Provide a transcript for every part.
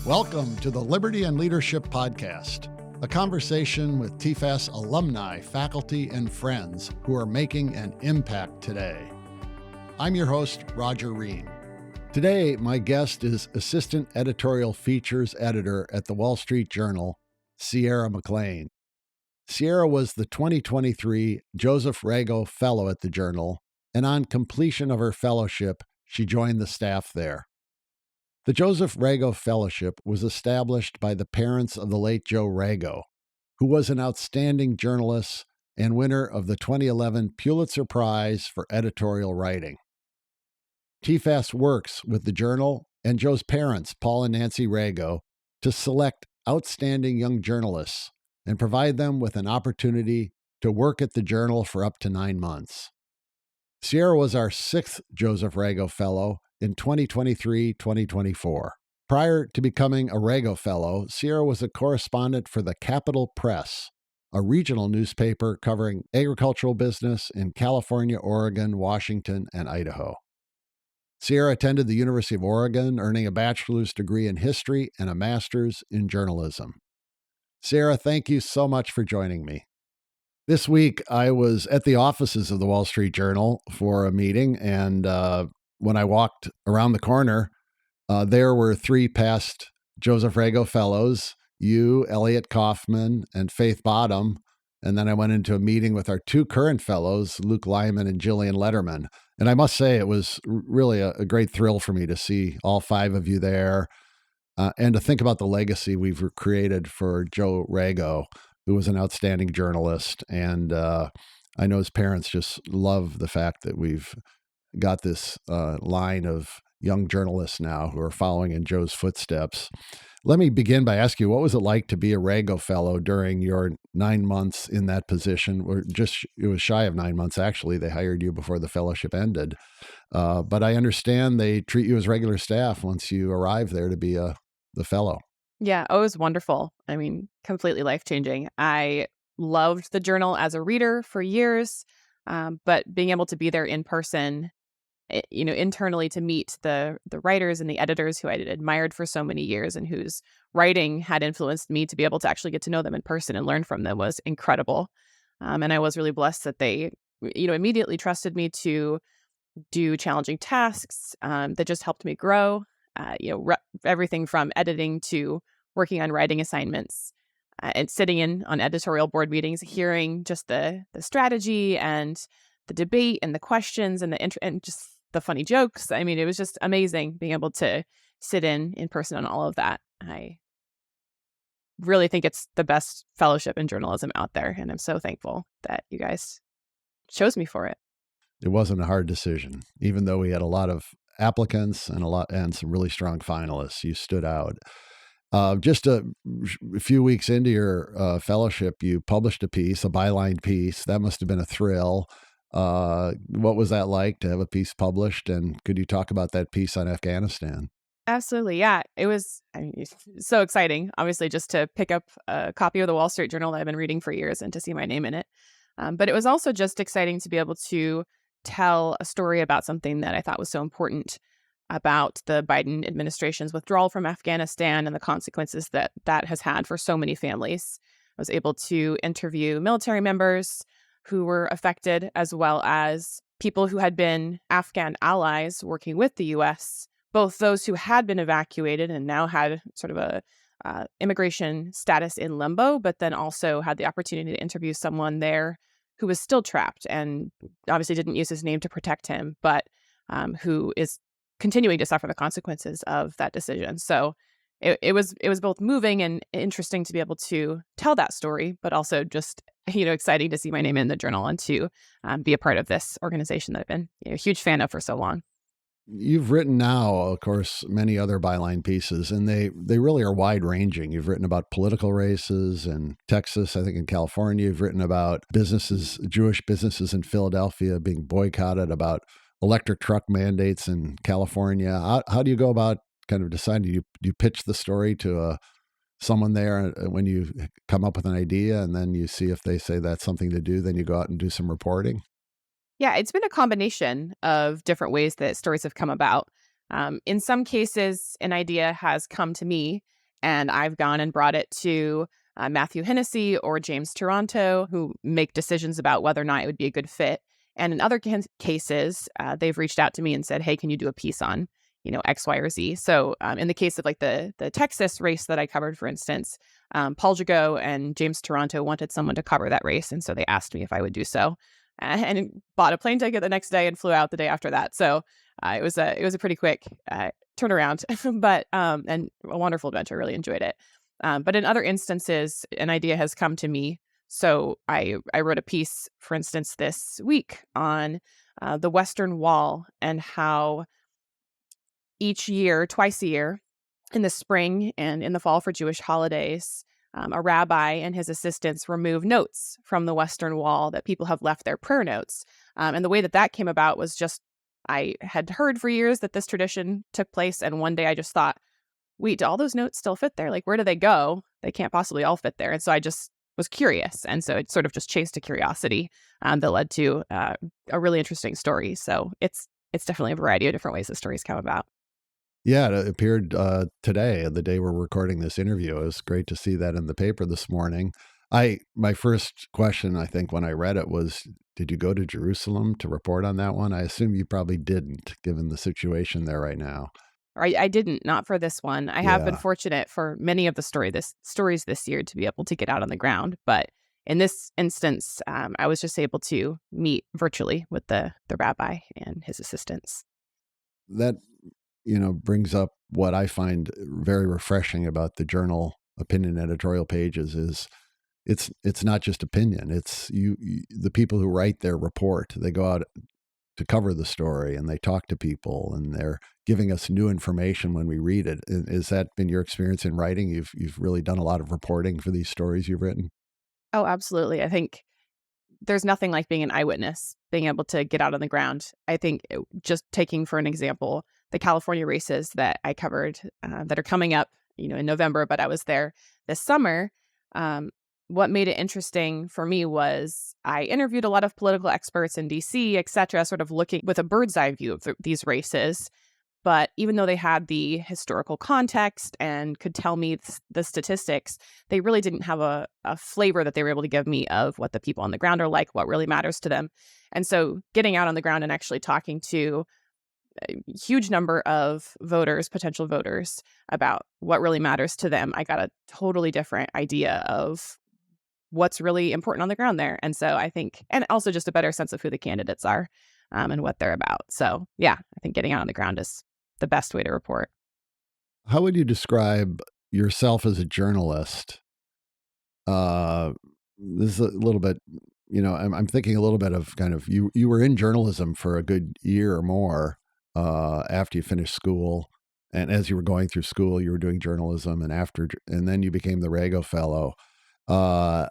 Welcome to the Liberty and Leadership Podcast, a conversation with TFAS alumni, faculty, and friends who are making an impact today. I'm your host, Roger Reen. Today, my guest is Assistant Editorial Features Editor at the Wall Street Journal, Sierra McClain. Sierra was the 2023 Joseph Rago Fellow at the Journal, and on completion of her fellowship, she joined the staff there. The Joseph Rago Fellowship was established by the parents of the late Joe Rago, who was an outstanding journalist and winner of the 2011 Pulitzer Prize for editorial writing. TFAS works with the Journal and Joe's parents, Paul and Nancy Rago, to select outstanding young journalists and provide them with an opportunity to work at the Journal for up to 9 months. Sierra was our 6th Joseph Rago Fellow in 2023-2024. Prior to becoming a Rago Fellow, Sierra was a correspondent for the Capital Press, a regional newspaper covering agricultural business in California, Oregon, Washington, and Idaho. Sierra attended the University of Oregon, earning a bachelor's degree in history and a master's in journalism. Sierra, thank you so much for joining me. This week, I was at the offices of the Wall Street Journal for a meeting, and when I walked around the corner, there were 3 past Joseph Rago Fellows, you, Elliot Kaufman, and Faith Bottom. And then I went into a meeting with our 2 current fellows, Luke Lyman and Jillian Letterman. And I must say, it was really a great thrill for me to see all 5 of you there and to think about the legacy we've created for Joe Rago, who was an outstanding journalist. And I know his parents just love the fact that we've got this line of young journalists now who are following in Joe's footsteps. Let me begin by asking you, what was it like to be a Rago Fellow during your 9 months in that position? It was shy of 9 months, actually. They hired you before the fellowship ended. But I understand they treat you as regular staff once you arrive there to be the fellow. Yeah, it was wonderful. I mean, completely life-changing. I loved the Journal as a reader for years, but being able to be there in person, internally to meet the writers and the editors who I had admired for so many years and whose writing had influenced me, to be able to actually get to know them in person and learn from them was incredible. And I was really blessed that they, immediately trusted me to do challenging tasks that just helped me grow. Everything from editing to working on writing assignments and sitting in on editorial board meetings, hearing just the strategy and the debate and the questions and and just the funny jokes. I mean, it was just amazing being able to sit in person on all of that. I really think it's the best fellowship in journalism out there, and I'm so thankful that you guys chose me for it. It wasn't a hard decision, even though we had a lot of applicants and some really strong finalists. You stood out. Just a few weeks into your fellowship, you published a piece, a byline piece. That must have been a thrill. What was that like to have a piece published? And could you talk about that piece on Afghanistan? Absolutely. Yeah, it was so exciting, obviously, just to pick up a copy of the Wall Street Journal that I've been reading for years and to see my name in it. But it was also just exciting to be able to tell a story about something that I thought was so important about the Biden administration's withdrawal from Afghanistan and the consequences that has had for so many families. I was able to interview military members who were affected, as well as people who had been Afghan allies working with the U.S., both those who had been evacuated and now had sort of a immigration status in limbo, but then also had the opportunity to interview someone there who was still trapped and obviously didn't use his name to protect him, but who is continuing to suffer the consequences of that decision. So it was both moving and interesting to be able to tell that story, but also just exciting to see my name in the Journal and to be a part of this organization that I've been a huge fan of for so long. You've written now, of course, many other byline pieces, and they really are wide-ranging. You've written about political races in Texas, I think in California. You've written about Jewish businesses in Philadelphia being boycotted, about electric truck mandates in California. How do you go about kind of deciding? Do you pitch the story to someone there when you come up with an idea, and then you see if they say that's something to do, then you go out and do some reporting? Yeah, it's been a combination of different ways that stories have come about. In some cases, an idea has come to me And I've gone and brought it to Matthew Hennessy or James Taranto, who make decisions about whether or not it would be a good fit. And in other cases, they've reached out to me and said, hey, can you do a piece on, X, Y, or Z? So in the case of like the Texas race that I covered, for instance, Paul Jago and James Taranto wanted someone to cover that race. And so they asked me if I would do so, and bought a plane ticket the next day and flew out the day after that. So it was a pretty quick turnaround, but and a wonderful adventure. Really enjoyed it. But in other instances, an idea has come to me. So I wrote a piece, for instance, this week on the Western Wall and how each year, twice a year, in the spring and in the fall for Jewish holidays, a rabbi and his assistants remove notes from the Western Wall that people have left their prayer notes. And the way that came about was just, I had heard for years that this tradition took place. And one day I just thought, wait, do all those notes still fit there? Like, where do they go? They can't possibly all fit there. And so I just was curious. And so it sort of just chased a curiosity that led to a really interesting story. So it's definitely a variety of different ways the stories come about. Yeah, it appeared today, the day we're recording this interview. It was great to see that in the paper this morning. My first question, I think, when I read it was, did you go to Jerusalem to report on that one? I assume you probably didn't, given the situation there right now. I didn't, not for this one. I have been fortunate for many of the stories this year to be able to get out on the ground. But in this instance, I was just able to meet virtually with the rabbi and his assistants. That brings up what I find very refreshing about the journal opinion editorial pages is it's not just opinion. It's the people who write their report. They go out to cover the story and they talk to people and they're giving us new information when we read it. Has that been your experience in writing? You've really done a lot of reporting for these stories you've written. Oh, absolutely. I think there's nothing like being an eyewitness, being able to get out on the ground. I think just taking for an example, the California races that I covered that are coming up, in November, but I was there this summer. What made it interesting for me was I interviewed a lot of political experts in DC, et cetera, sort of looking with a bird's eye view of these races. But even though they had the historical context and could tell me the statistics, they really didn't have a flavor that they were able to give me of what the people on the ground are like, what really matters to them. And so getting out on the ground and actually talking to a huge number of potential voters, about what really matters to them, I got a totally different idea of what's really important on the ground there. And so I think, and also just a better sense of who the candidates are and what they're about. So yeah, I think getting out on the ground is the best way to report. How would you describe yourself as a journalist? This is a little bit, I'm thinking a little bit of kind of, you were in journalism for a good year or more after you finished school. And as you were going through school, you were doing journalism, and then you became the Rago Fellow. How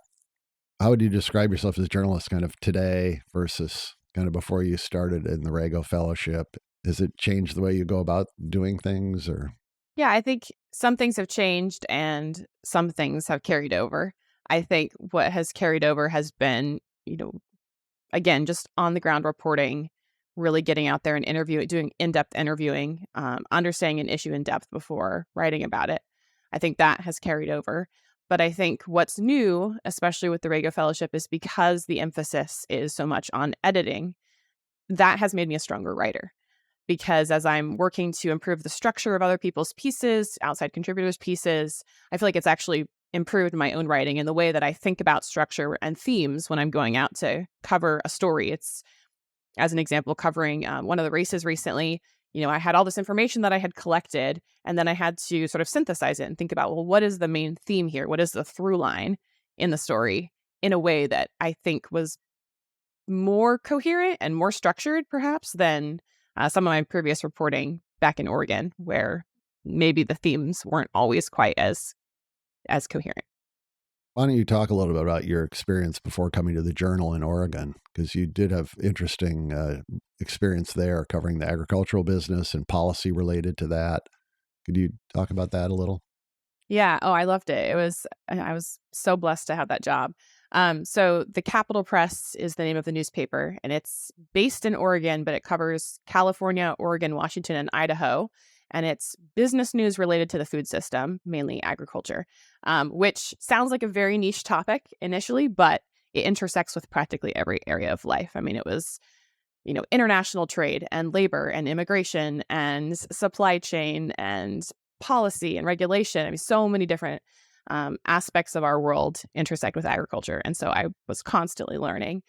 would you describe yourself as a journalist kind of today versus kind of before you started in the Rago Fellowship? Has it changed the way you go about doing things, or? Yeah, I think some things have changed and some things have carried over. I think what has carried over has been, again, just on the ground reporting, really getting out there and doing in-depth interviewing, understanding an issue in depth before writing about it. I think that has carried over. But I think what's new, especially with the Rago Fellowship, is because the emphasis is so much on editing, that has made me a stronger writer. Because as I'm working to improve the structure of other people's pieces, outside contributors' pieces, I feel like it's actually improved my own writing and the way that I think about structure and themes when I'm going out to cover a story. It's, as an example, covering one of the races recently, I had all this information that I had collected, and then I had to sort of synthesize it and think about, well, what is the main theme here? What is the through line in the story in a way that I think was more coherent and more structured, perhaps, than some of my previous reporting back in Oregon, where maybe the themes weren't always quite as coherent. Why don't you talk a little bit about your experience before coming to the Journal in Oregon? Because you did have interesting experience there covering the agricultural business and policy related to that. Could you talk about that a little? Yeah. Oh, I loved it. I was so blessed to have that job. So the Capital Press is the name of the newspaper, and it's based in Oregon, but it covers California, Oregon, Washington, and Idaho. and it's business news related to the food system, mainly agriculture, which sounds like a very niche topic initially, but it intersects with practically every area of life. I mean, it was, international trade and labor and immigration and supply chain and policy and regulation. I mean, so many different aspects of our world intersect with agriculture. And so I was constantly learning.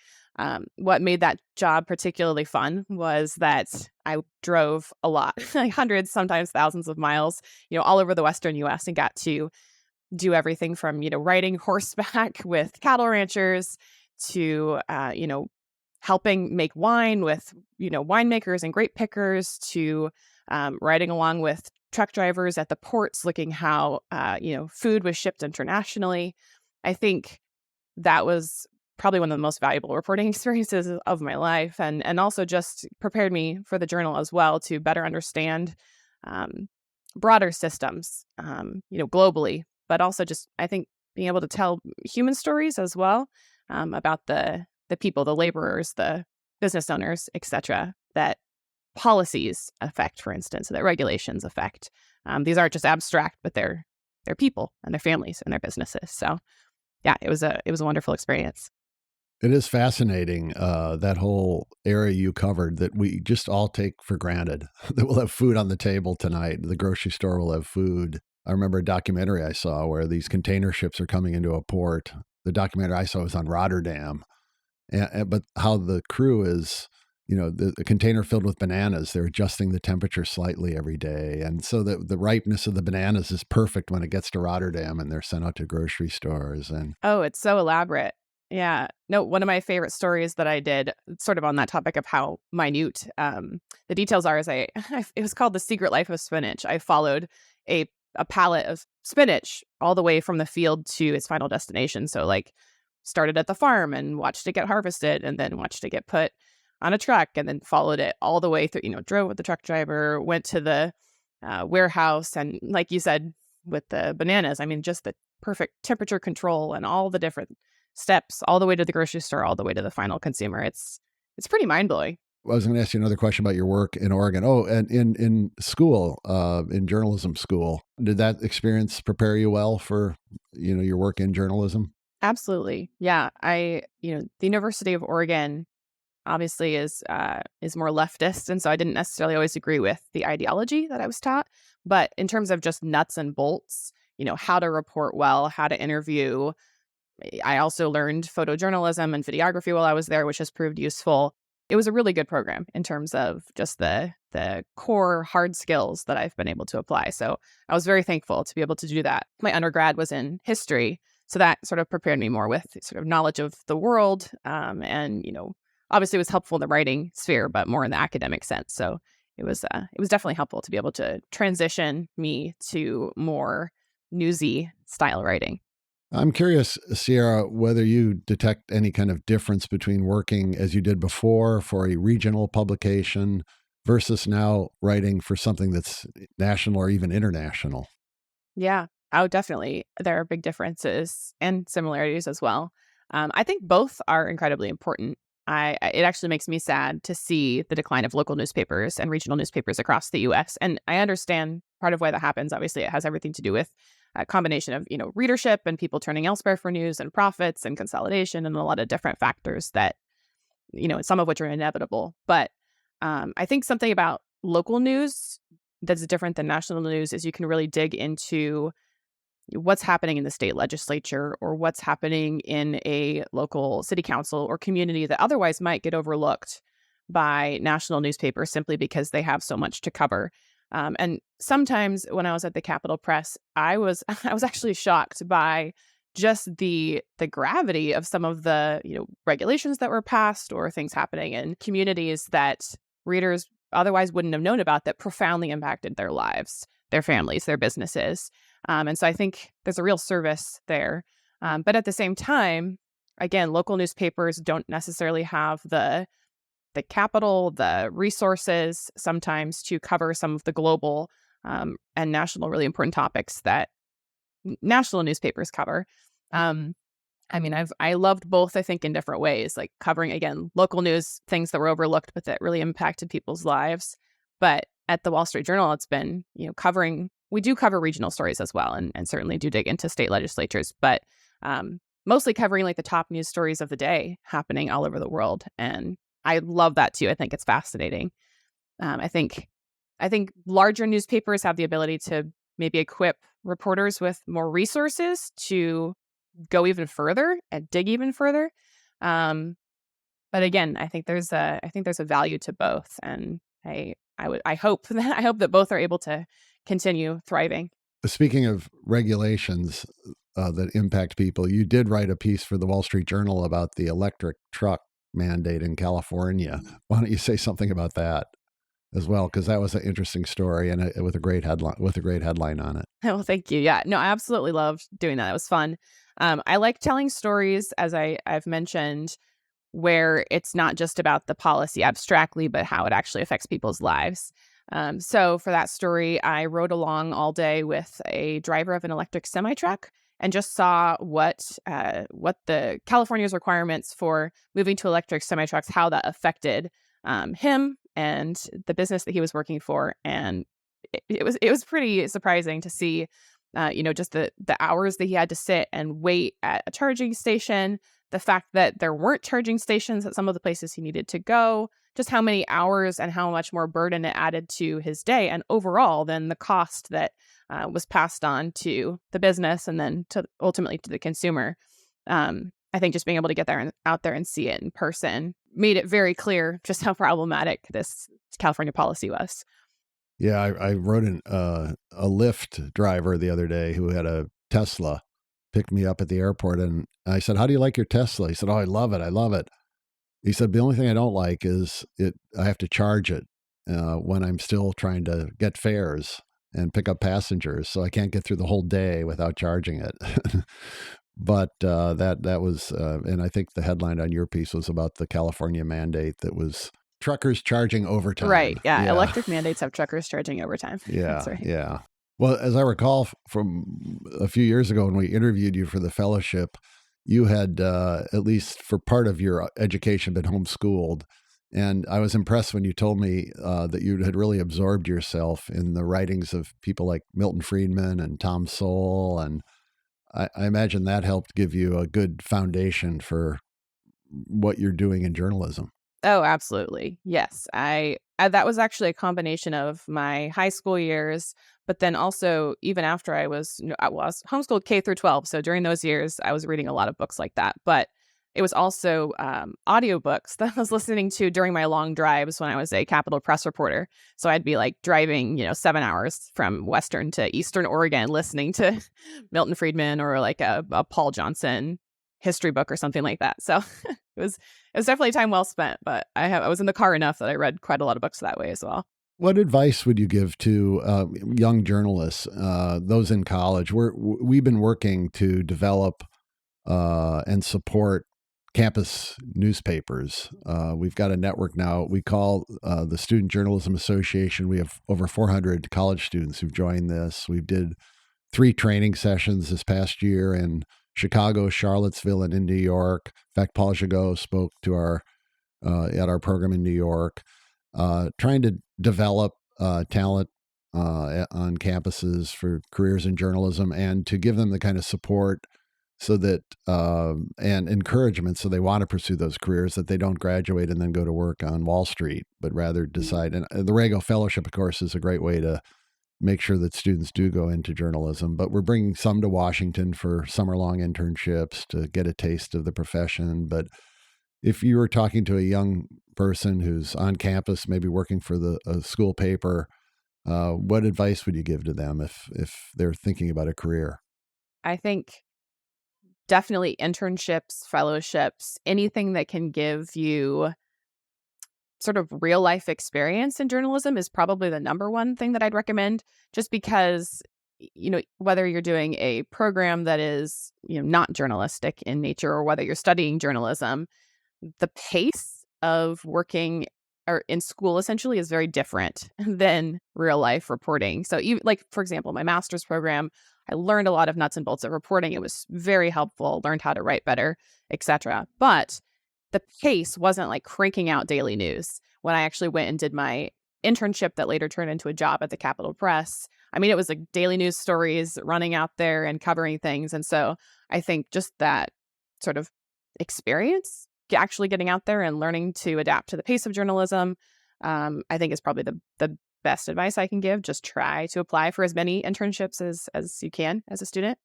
What made that job particularly fun was that I drove a lot, like hundreds, sometimes thousands of miles, all over the Western US, and got to do everything from, riding horseback with cattle ranchers to, helping make wine with, winemakers and grape pickers to riding along with truck drivers at the ports, looking how, food was shipped internationally. I think that was probably one of the most valuable reporting experiences of my life, and also just prepared me for the journal as well to better understand broader systems, globally, but also just, I think, being able to tell human stories as well, about the people, the laborers, the business owners, etc., that policies affect, for instance, that regulations affect. These aren't just abstract, but they're people and their families and their businesses. So yeah, it was a wonderful experience. It is fascinating, that whole area you covered that we just all take for granted, that we'll have food on the table tonight. The grocery store will have food. I remember a documentary I saw where these container ships are coming into a port. The documentary I saw was on Rotterdam, but how the crew is, the container filled with bananas, they're adjusting the temperature slightly every day. And so the ripeness of the bananas is perfect when it gets to Rotterdam and they're sent out to grocery stores. And oh, it's so elaborate. Yeah. No, one of my favorite stories that I did sort of on that topic of how minute the details are is it was called The Secret Life of Spinach. I followed a pallet of spinach all the way from the field to its final destination. So like started at the farm and watched it get harvested and then watched it get put on a truck and then followed it all the way through, drove with the truck driver, went to the warehouse. And like you said, with the bananas, I mean, just the perfect temperature control and all the different steps all the way to the grocery store, all the way to the final consumer. It's pretty mind-blowing. I was going to ask you another question about your work in Oregon. Oh, and in school, in journalism school, did that experience prepare you well for, your work in journalism? Absolutely. Yeah. The University of Oregon obviously is more leftist. And so I didn't necessarily always agree with the ideology that I was taught. But in terms of just nuts and bolts, how to report well, how to interview, I also learned photojournalism and videography while I was there, which has proved useful. It was a really good program in terms of just the core hard skills that I've been able to apply. So I was very thankful to be able to do that. My undergrad was in history, so that sort of prepared me more with sort of knowledge of the world, and obviously it was helpful in the writing sphere, but more in the academic sense. So it was definitely helpful to be able to transition me to more newsy style writing. I'm curious, Sierra, whether you detect any kind of difference between working as you did before for a regional publication versus now writing for something that's national or even international. Yeah, oh, definitely. There are big differences and similarities as well. I think both are incredibly important. It actually makes me sad to see the decline of local newspapers and regional newspapers across the U.S. And I understand part of why that happens. Obviously, it has everything to do with a combination of, readership and people turning elsewhere for news and profits and consolidation and a lot of different factors that, some of which are inevitable. But I think something about local news that's different than national news is you can really dig into what's happening in the state legislature or what's happening in a local city council or community that otherwise might get overlooked by national newspapers simply because they have so much to cover. And sometimes when I was at the Capitol Press, I was actually shocked by just the gravity of some of the regulations that were passed or things happening in communities that readers otherwise wouldn't have known about that profoundly impacted their lives, their families, their businesses. And so I think there's a real service there. But at the same time, again, local newspapers don't necessarily have the capital, the resources sometimes to cover some of the global and national really important topics that national newspapers cover. I loved both, I think, in different ways, like covering, again, local news, things that were overlooked, but that really impacted people's lives. But at the Wall Street Journal, it's been, we do cover regional stories as well, and certainly do dig into state legislatures, but mostly covering like the top news stories of the day happening all over the world. And I love that too. I think it's fascinating. I think larger newspapers have the ability to maybe equip reporters with more resources to go even further and dig even further. But again, I think there's a value to both, and I hope that both are able to continue thriving. Speaking of regulations that impact people, you did write a piece for the Wall Street Journal about the electric truck mandate in California. Why don't you say something about that as well? Because that was an interesting story and with a great headline on it. Well, thank you. Yeah, no, I absolutely loved doing that. It was fun. I like telling stories, as I've mentioned, where it's not just about the policy abstractly, but how it actually affects people's lives. So for that story, I rode along all day with a driver of an electric semi-truck and just saw what the California's requirements for moving to electric semi-trucks, how that affected him and the business that he was working for. And it was pretty surprising to see, just the hours that he had to sit and wait at a charging station, the fact that there weren't charging stations at some of the places he needed to go, just how many hours and how much more burden it added to his day. And overall, then the cost that was passed on to the business and then ultimately to the consumer. I think just being able to get out there and see it in person made it very clear just how problematic this California policy was. Yeah, I rode a Lyft driver the other day who had a Tesla, picked me up at the airport, and I said, "How do you like your Tesla?" He said, "Oh, I love it. He said, "The only thing I don't like is I have to charge it when I'm still trying to get fares and pick up passengers, so I can't get through the whole day without charging it." But that was, and I think the headline on your piece was about the California mandate that was truckers charging overtime. Right. Yeah. Electric mandates have truckers charging overtime. Yeah. That's right. Yeah. Well, as I recall from a few years ago when we interviewed you for the fellowship, you had, at least for part of your education, been homeschooled. And I was impressed when you told me that you had really absorbed yourself in the writings of people like Milton Friedman and Tom Sowell. And I imagine that helped give you a good foundation for what you're doing in journalism. Oh, absolutely. Yes. That was actually a combination of my high school years, but then also even after I was homeschooled K through 12. So during those years, I was reading a lot of books like that, but it was also audiobooks that I was listening to during my long drives when I was a Capitol Press reporter. So I'd be like driving, 7 hours from Western to Eastern Oregon, listening to Milton Friedman or like a Paul Johnson history book or something like that. So it was definitely time well spent, but I was in the car enough that I read quite a lot of books that way as well. What advice would you give to young journalists, those in college? We've been working to develop and support campus newspapers. We've got a network now we call the Student Journalism Association. We have over 400 college students who've joined this. We did 3 training sessions this past year in Chicago, Charlottesville, and in New York. In fact, Paul Jagot spoke to at our program in New York, trying to develop talent on campuses for careers in journalism and to give them the kind of support so that and encouragement so they want to pursue those careers, that they don't graduate and then go to work on Wall Street, but rather decide. And the Rago Fellowship, of course, is a great way to make sure that students do go into journalism. But we're bringing some to Washington for summer-long internships to get a taste of the profession. But if you were talking to a young person who's on campus, maybe working for a school paper, what advice would you give to them if they're thinking about a career? I think definitely internships, fellowships, anything that can give you sort of real life experience in journalism is probably the number one thing that I'd recommend, just because, whether you're doing a program that is, not journalistic in nature or whether you're studying journalism, the pace of working or in school essentially is very different than real life reporting. So even like, for example, my master's program, I learned a lot of nuts and bolts of reporting. It was very helpful, learned how to write better, etc. But the pace wasn't like cranking out daily news. When I actually went and did my internship that later turned into a job at the Capitol Press. I mean, it was like daily news stories, running out there and covering things. And so I think just that sort of experience, actually getting out there and learning to adapt to the pace of journalism, I think is probably the best advice I can give. Just try to apply for as many internships as you can as a student.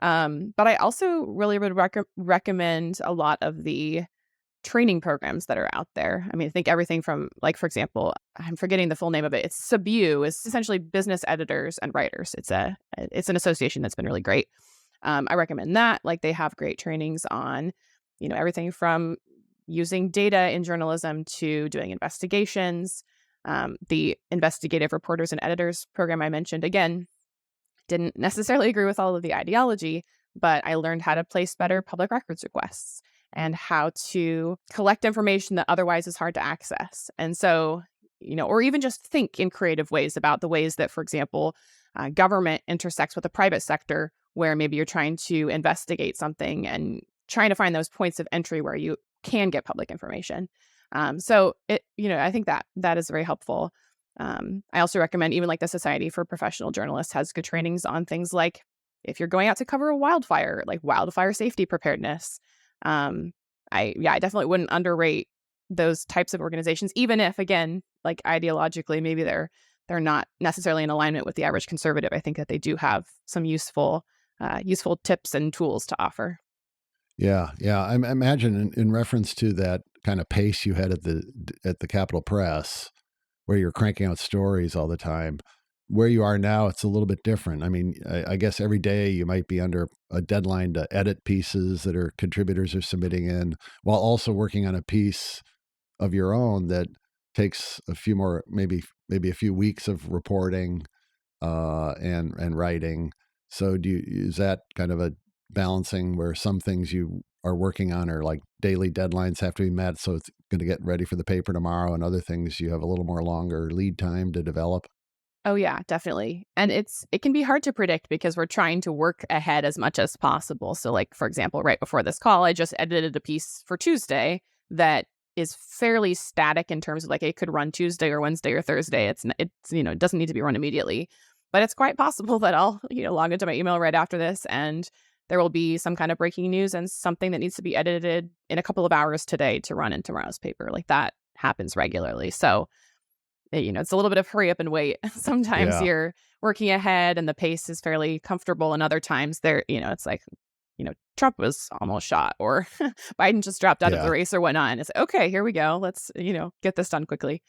But I also really would recommend a lot of the training programs that are out there. I mean, I think everything from, like, for example, I'm forgetting the full name of it. It's SBU, is essentially business editors and writers. It's an association that's been really great. I recommend that. Like, they have great trainings on, everything from using data in journalism to doing investigations. The investigative reporters and editors program I mentioned, again, didn't necessarily agree with all of the ideology, but I learned how to place better public records requests and how to collect information that otherwise is hard to access. And so, or even just think in creative ways about the ways that, for example, government intersects with the private sector, where maybe you're trying to investigate something and trying to find those points of entry where you can get public information. So I think that is very helpful. I also recommend, even like the Society for Professional Journalists has good trainings on things like if you're going out to cover a wildfire, like wildfire safety preparedness. I definitely wouldn't underrate those types of organizations, even if, again, like ideologically, maybe they're not necessarily in alignment with the average conservative. I think that they do have some useful tips and tools to offer. Yeah. I imagine in reference to that kind of pace you had at the Capitol Press, where you're cranking out stories all the time. Where you are now, it's a little bit different. I mean, I guess every day you might be under a deadline to edit pieces that our contributors are submitting in, while also working on a piece of your own that takes a few more, maybe a few weeks of reporting and writing. So is that kind of a balancing where some things you are working on are like daily deadlines have to be met, so it's going to get ready for the paper tomorrow, and other things you have a little more longer lead time to develop? Oh, yeah, definitely. And it can be hard to predict because we're trying to work ahead as much as possible. So, like, for example, right before this call, I just edited a piece for Tuesday that is fairly static in terms of, like, it could run Tuesday or Wednesday or Thursday. It doesn't need to be run immediately. But it's quite possible that I'll, log into my email right after this, and there will be some kind of breaking news and something that needs to be edited in a couple of hours today to run in tomorrow's paper. Like, that happens regularly. So, it's a little bit of hurry up and wait. Sometimes you're working ahead and the pace is fairly comfortable. And other times it's like, Trump was almost shot, or Biden just dropped out of the race or whatnot. And it's like, okay, here we go. Let's, get this done quickly.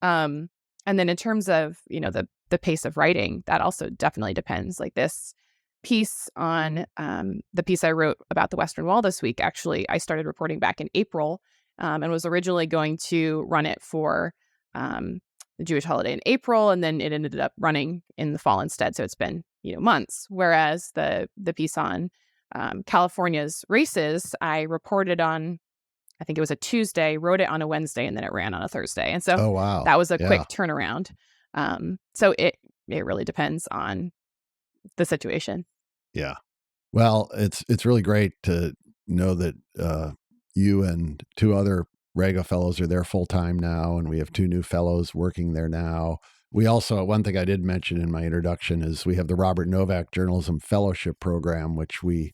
And then in terms of, the pace of writing, that also definitely depends. Like this piece on the piece I wrote about the Western Wall this week, actually, I started reporting back in April and was originally going to run it for the Jewish holiday in April, and then it ended up running in the fall instead. So it's been, months. Whereas the piece on California's races, I reported on, I think it was a Tuesday, wrote it on a Wednesday, and then it ran on a Thursday. And so that was a quick turnaround. So it really depends on the situation. Yeah. Well, it's really great to know that you and two other Rago Fellows are there full time now, and we have two new fellows working there now. We also, one thing I did mention in my introduction is we have the Robert Novak Journalism Fellowship Program, which we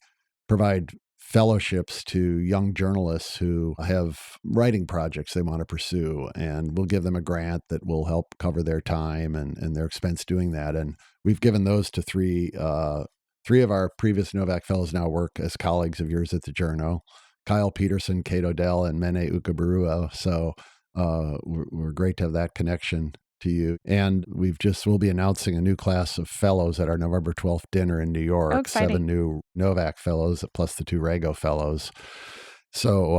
provide fellowships to young journalists who have writing projects they want to pursue, and we'll give them a grant that will help cover their time and their expense doing that. And we've given those to three of our previous Novak Fellows now work as colleagues of yours at the Journal: Kyle Peterson, Kate Odell, and Mene Ukabarua. So we're great to have that connection to you. And we'll be announcing a new class of fellows at our November 12th dinner in New York. Oh, exciting. 7 new Novak Fellows plus the 2 Rago Fellows. So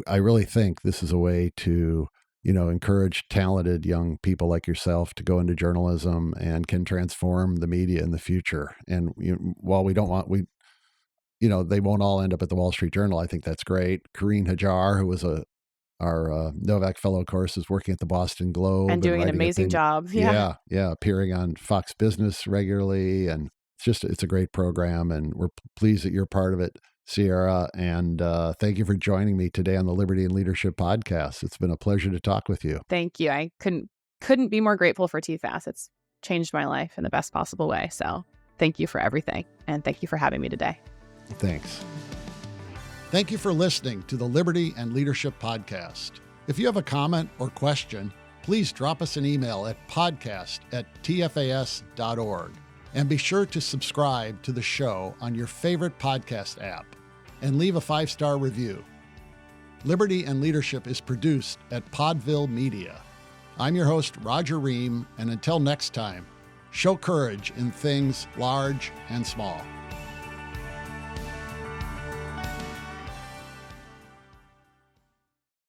I really think this is a way to, encourage talented young people like yourself to go into journalism and can transform the media in the future. And while we don't want, they won't all end up at the Wall Street Journal. I think that's great. Karine Hajar, who was our Novak Fellow, of course, is working at the Boston Globe and doing an amazing job. Yeah, appearing on Fox Business regularly, and it's a great program, and we're pleased that you're part of it, Sierra. And thank you for joining me today on the Liberty and Leadership Podcast. It's been a pleasure to talk with you. Thank you. I couldn't couldn't be more grateful for TFAS. It's changed my life in the best possible way. So thank you for everything. And thank you for having me today. Thanks. Thank you for listening to the Liberty and Leadership Podcast. If you have a comment or question, please drop us an email at podcast@tfas.org. And be sure to subscribe to the show on your favorite podcast app and leave a 5-star review. Liberty and Leadership is produced at Podville Media. I'm your host, Roger Ream, and until next time, show courage in things large and small.